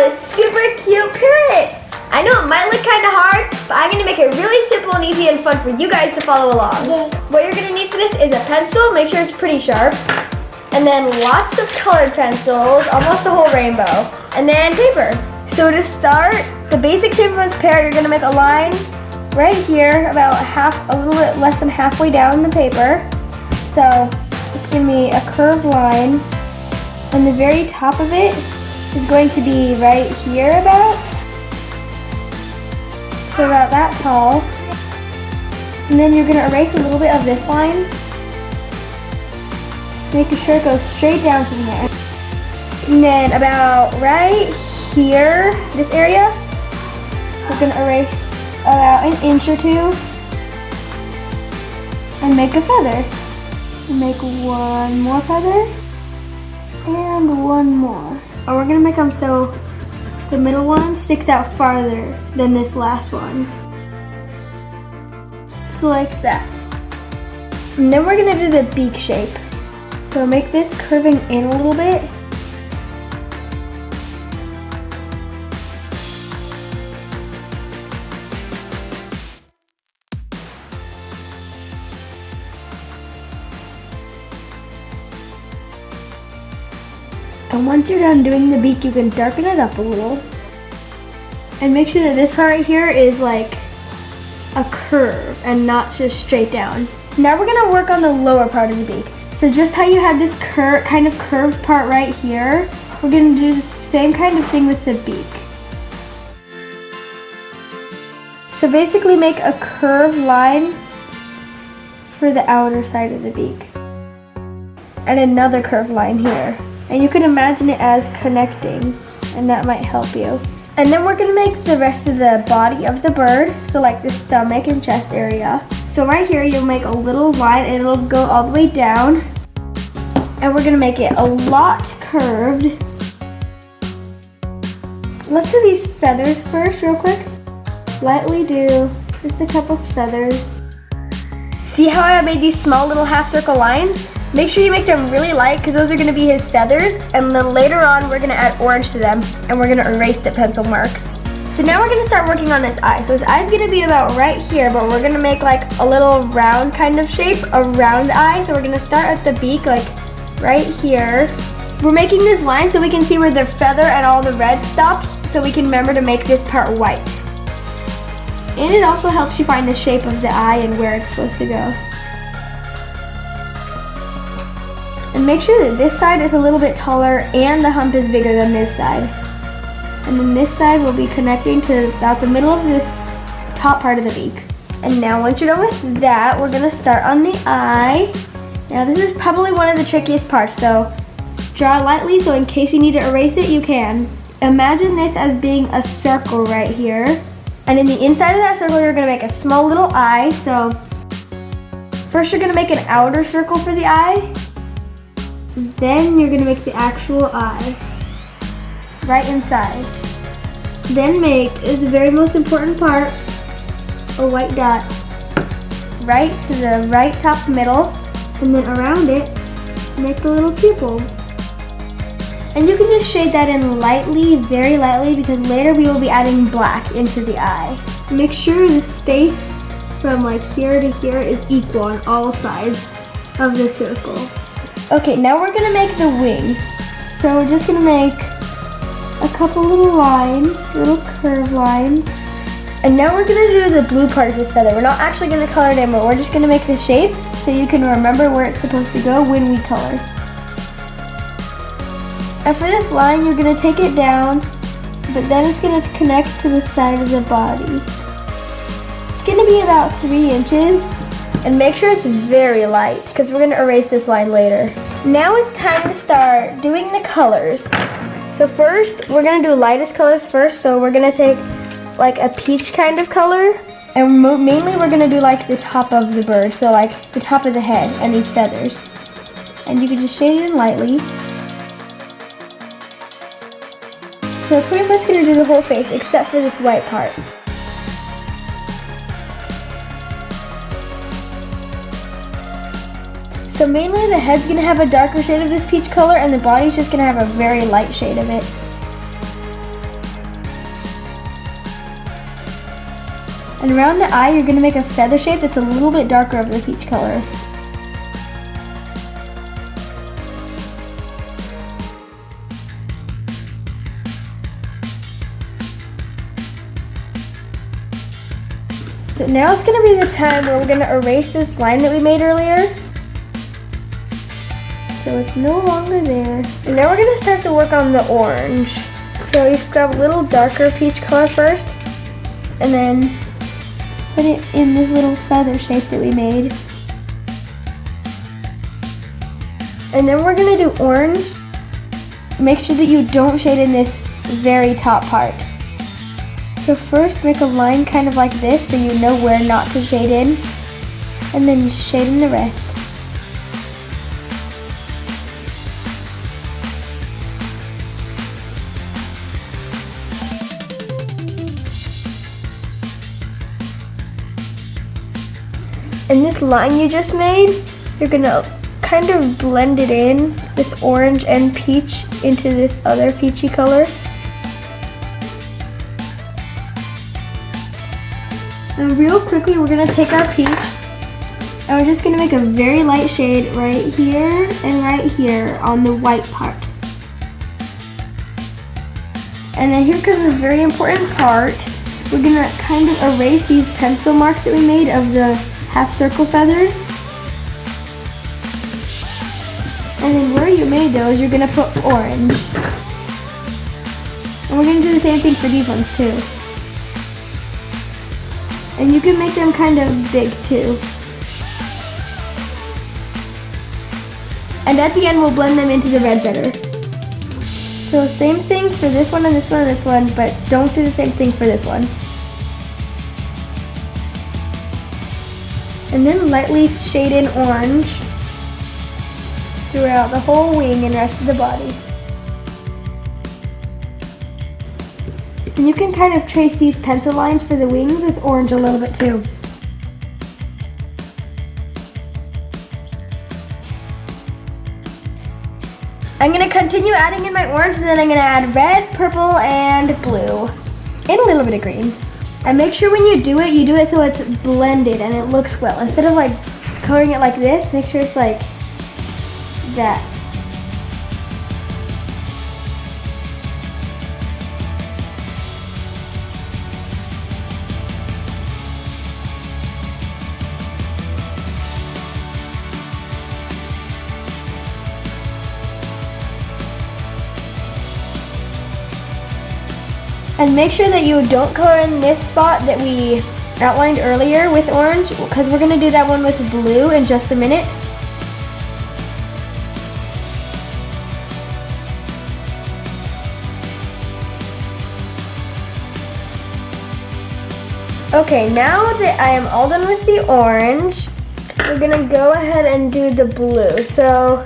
this super cute parrot. I know it might look kind of hard, but I'm gonna make it really simple and easy and fun for you guys to follow along. What you're gonna need for this is a pencil, make sure it's pretty sharp, and then lots of colored pencils, almost a whole rainbow, and then paper. So to start, the basic shape of a parrot, you're gonna make a line right here, about a little bit less than halfway down the paper. So it's gonna be a curved line, and the very top of it is going to be right here about. So about that tall. And then you're gonna erase a little bit of this line, making sure it goes straight down from there. And then about right here, this area, we're gonna erase about an inch or two and make a feather. Make one more feather and one more. And we're gonna make them so the middle one sticks out farther than this last one. So like that. And then we're gonna do the beak shape. So make this curving in a little bit. And once you're done doing the beak, you can darken it up a little. And make sure that this part right here is like a curve and not just straight down. Now we're gonna work on the lower part of the beak. So just how you had this kind of curved part right here, we're gonna do the same kind of thing with the beak. So basically make a curved line for the outer side of the beak. And another curved line here. And you can imagine it as connecting, and that might help you. And then we're gonna make the rest of the body of the bird, so like the stomach and chest area. So right here, you'll make a little line and it'll go all the way down. And we're gonna make it a lot curved. Let's do these feathers first real quick. Lightly do just a couple feathers. See how I made these small little half circle lines? Make sure you make them really light because those are going to be his feathers, and then later on we're going to add orange to them and we're going to erase the pencil marks. So now we're going to start working on his eye. So his eye is going to be about right here, but we're going to make like a little round kind of shape around the eye. So we're going to start at the beak like right here. We're making this line so we can see where the feather and all the red stops, so we can remember to make this part white. And it also helps you find the shape of the eye and where it's supposed to go. And make sure that this side is a little bit taller and the hump is bigger than this side. And then this side will be connecting to about the middle of this top part of the beak. And now once you're done with that, we're gonna start on the eye. Now this is probably one of the trickiest parts, so draw lightly so in case you need to erase it, you can. Imagine this as being a circle right here. And in the inside of that circle, you're gonna make a small little eye. So first you're gonna make an outer circle for the eye. Then you're gonna make the actual eye right inside. Then make, is the very most important part, a white dot right to the right top middle, and then around it, make a little pupil. And you can just shade that in lightly, very lightly, because later we will be adding black into the eye. Make sure the space from like here to here is equal on all sides of the circle. Okay, now we're gonna make the wing. So we're just gonna make a couple little lines, little curved lines. And now we're gonna do the blue part of this feather. We're not actually gonna color it in, but we're just gonna make the shape so you can remember where it's supposed to go when we color. And for this line, you're gonna take it down, but then it's gonna connect to the side of the body. It's gonna be about 3 inches. And make sure it's very light because we're going to erase this line later. Now it's time to start doing the colors. So first, we're going to do lightest colors first. So we're going to take like a peach kind of color. And mainly we're going to do like the top of the bird. So like the top of the head and these feathers. And you can just shade it in lightly. So we're pretty much going to do the whole face except for this white part. So mainly the head's gonna have a darker shade of this peach color and the body's just gonna have a very light shade of it. And around the eye, you're gonna make a feather shape that's a little bit darker of the peach color. So now it's gonna be the time where we're gonna erase this line that we made earlier. So it's no longer there. And now we're gonna start to work on the orange. So you grab a little darker peach color first, and then put it in this little feather shape that we made. And then we're gonna do orange. Make sure that you don't shade in this very top part. So first make a line kind of like this so you know where not to shade in, and then shade in the rest. And this line you just made, you're gonna kind of blend it in with orange and peach into this other peachy color. And real quickly, we're gonna take our peach and we're just gonna make a very light shade right here and right here on the white part. And then here comes a very important part. We're gonna kind of erase these pencil marks that we made of the half circle feathers. And then where you made those, you're gonna put orange. And we're gonna do the same thing for these ones too. And you can make them kind of big too. And at the end, we'll blend them into the red better. So same thing for this one and this one and this one, but don't do the same thing for this one. And then lightly shade in orange throughout the whole wing and rest of the body. And you can kind of trace these pencil lines for the wings with orange a little bit too. I'm gonna continue adding in my orange, and then I'm gonna add red, purple, and blue, and a little bit of green. And make sure when you do it so it's blended and it looks well. Instead of like coloring it like this, make sure it's like that. And make sure that you don't color in this spot that we outlined earlier with orange, because we're gonna do that one with blue in just a minute. Okay, now that I am all done with the orange, we're gonna go ahead and do the blue. So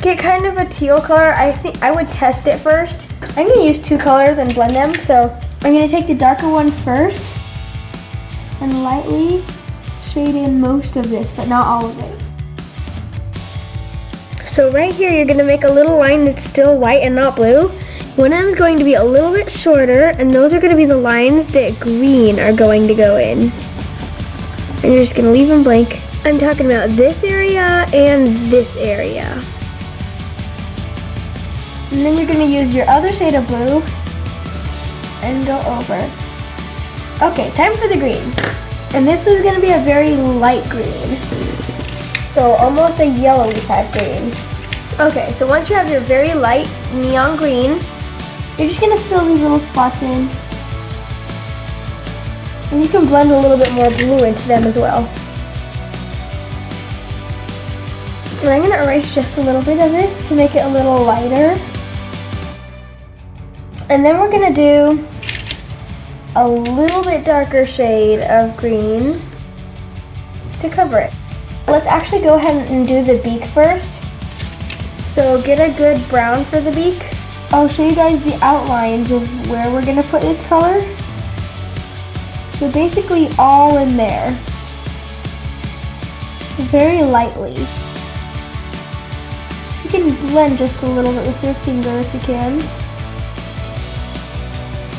get kind of a teal color. I think I would test it first. I'm gonna use two colors and blend them. So I'm gonna take the darker one first and lightly shade in most of this, but not all of it. So right here, you're gonna make a little line that's still white and not blue. One of them is going to be a little bit shorter, and those are gonna be the lines that green are going to go in. And you're just gonna leave them blank. I'm talking about this area and this area. And then you're gonna use your other shade of blue and go over. Okay, time for the green. And this is gonna be a very light green. So almost a yellowy type green. Okay, so once you have your very light neon green, you're just gonna fill these little spots in. And you can blend a little bit more blue into them as well. And I'm gonna erase just a little bit of this to make it a little lighter. And then we're gonna do a little bit darker shade of green to cover it. Let's actually go ahead and do the beak first. So get a good brown for the beak. I'll show you guys the outlines of where we're gonna put this color. So basically all in there, very lightly. You can blend just a little bit with your finger if you can.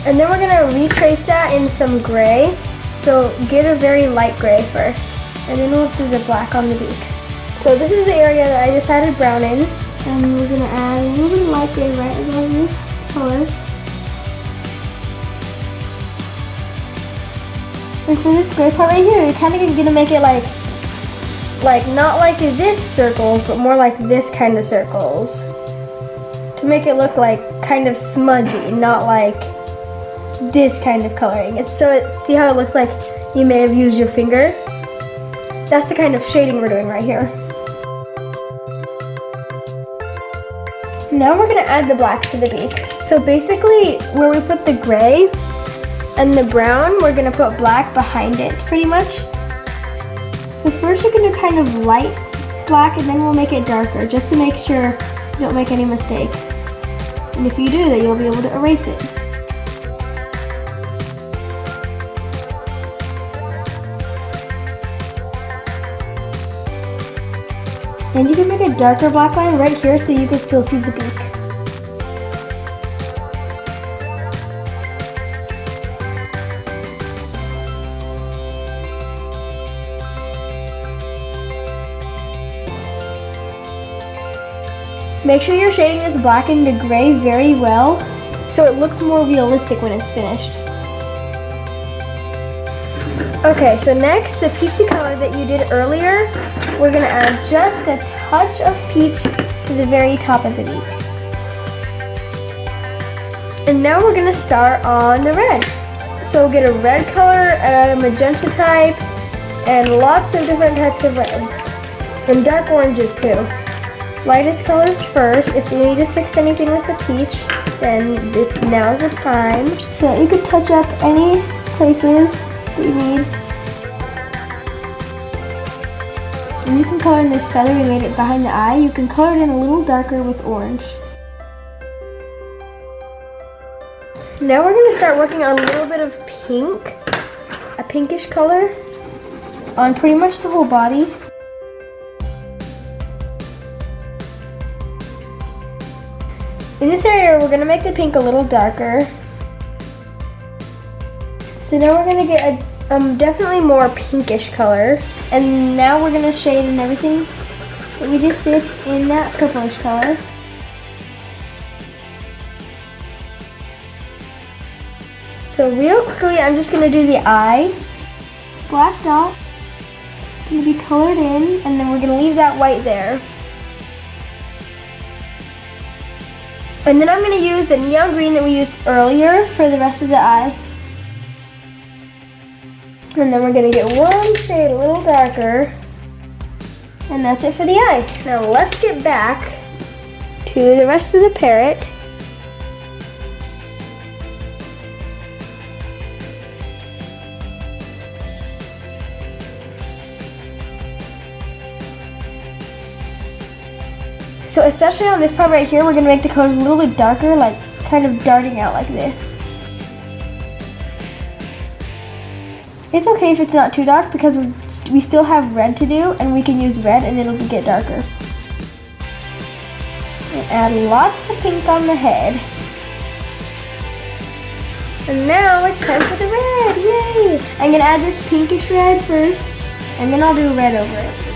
And then we're gonna retrace that in some gray. So get a very light gray first, and then we'll do the black on the beak. So this is the area that I just added brown in, and we're gonna add a little bit of light gray right above this color. And for this gray part right here, you're kind of gonna make it like not like this circles, but more like this kind of circles. To make it look like kind of smudgy, not like this kind of coloring. See how it looks like you may have used your finger? That's the kind of shading we're doing right here. Now we're gonna add the black to the beak. So basically, where we put the gray and the brown, we're gonna put black behind it, pretty much. So first you're gonna kind of light black, and then we'll make it darker, just to make sure you don't make any mistakes. And if you do, then you'll be able to erase it. And you can make a darker black line right here so you can still see the beak. Make sure you're shading this black into gray very well so it looks more realistic when it's finished. Okay, so next, the peachy color that you did earlier, we're gonna add just a touch of peach to the very top of the beak. And now we're gonna start on the red. So we'll get a red color, a magenta type, and lots of different types of reds. And dark oranges too. Lightest colors first. If you need to fix anything with the peach, then now's the time. So you could touch up any places that you need. And you can color in this feather, we made it behind the eye. You can color it in a little darker with orange. Now we're going to start working on a little bit of pink, a pinkish color, on pretty much the whole body. In this area, we're going to make the pink a little darker. So now we're going to get a definitely more pinkish color. And now we're going to shade in everything that we just did in that purplish color. So real quickly, I'm just going to do the eye. Black dot. Going to be colored in, and then we're going to leave that white there. And then I'm going to use the neon green that we used earlier for the rest of the eye. And then we're going to get one shade a little darker. And that's it for the eye. Now let's get back to the rest of the parrot. So especially on this part right here, we're going to make the colors a little bit darker, like kind of darting out like this. It's okay if it's not too dark because we still have red to do, and we can use red and it'll get darker. And add lots of pink on the head. And now it's time for the red, yay! I'm going to add this pinkish red first, and then I'll do red over it.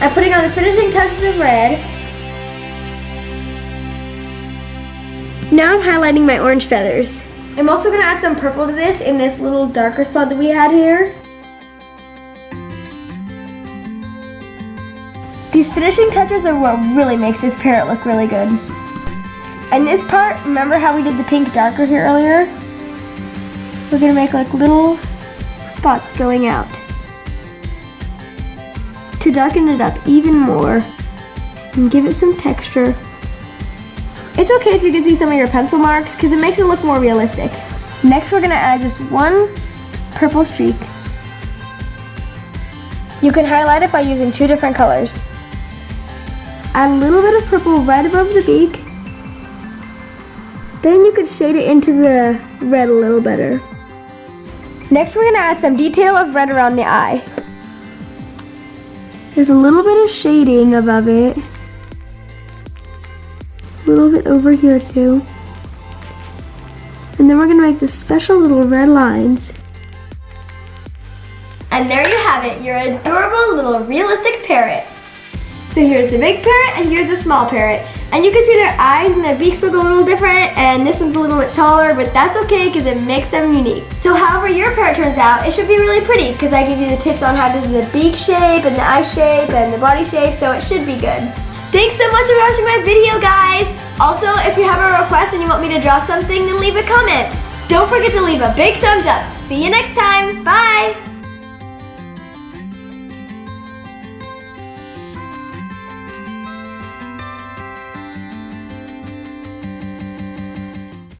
I'm putting on the finishing touches of red. Now I'm highlighting my orange feathers. I'm also going to add some purple to this in this little darker spot that we had here. These finishing touches are what really makes this parrot look really good. And this part, remember how we did the pink darker here earlier? We're going to make like little spots going out to darken it up even more and give it some texture. It's okay if you can see some of your pencil marks because it makes it look more realistic. Next we're going to add just one purple streak. You can highlight it by using two different colors. Add a little bit of purple right above the beak. Then you could shade it into the red a little better. Next we're going to add some detail of red around the eye. There's a little bit of shading above it. A little bit over here too. And then we're gonna make the special little red lines. And there you have it, your adorable little realistic parrot. So here's the big parrot and here's the small parrot. And you can see their eyes and their beaks look a little different, and this one's a little bit taller, but that's okay because it makes them unique. So however your parrot turns out, it should be really pretty because I give you the tips on how to do the beak shape and the eye shape and the body shape, so it should be good. Thanks so much for watching my video, guys. Also, if you have a request and you want me to draw something, then leave a comment. Don't forget to leave a big thumbs up. See you next time. Bye.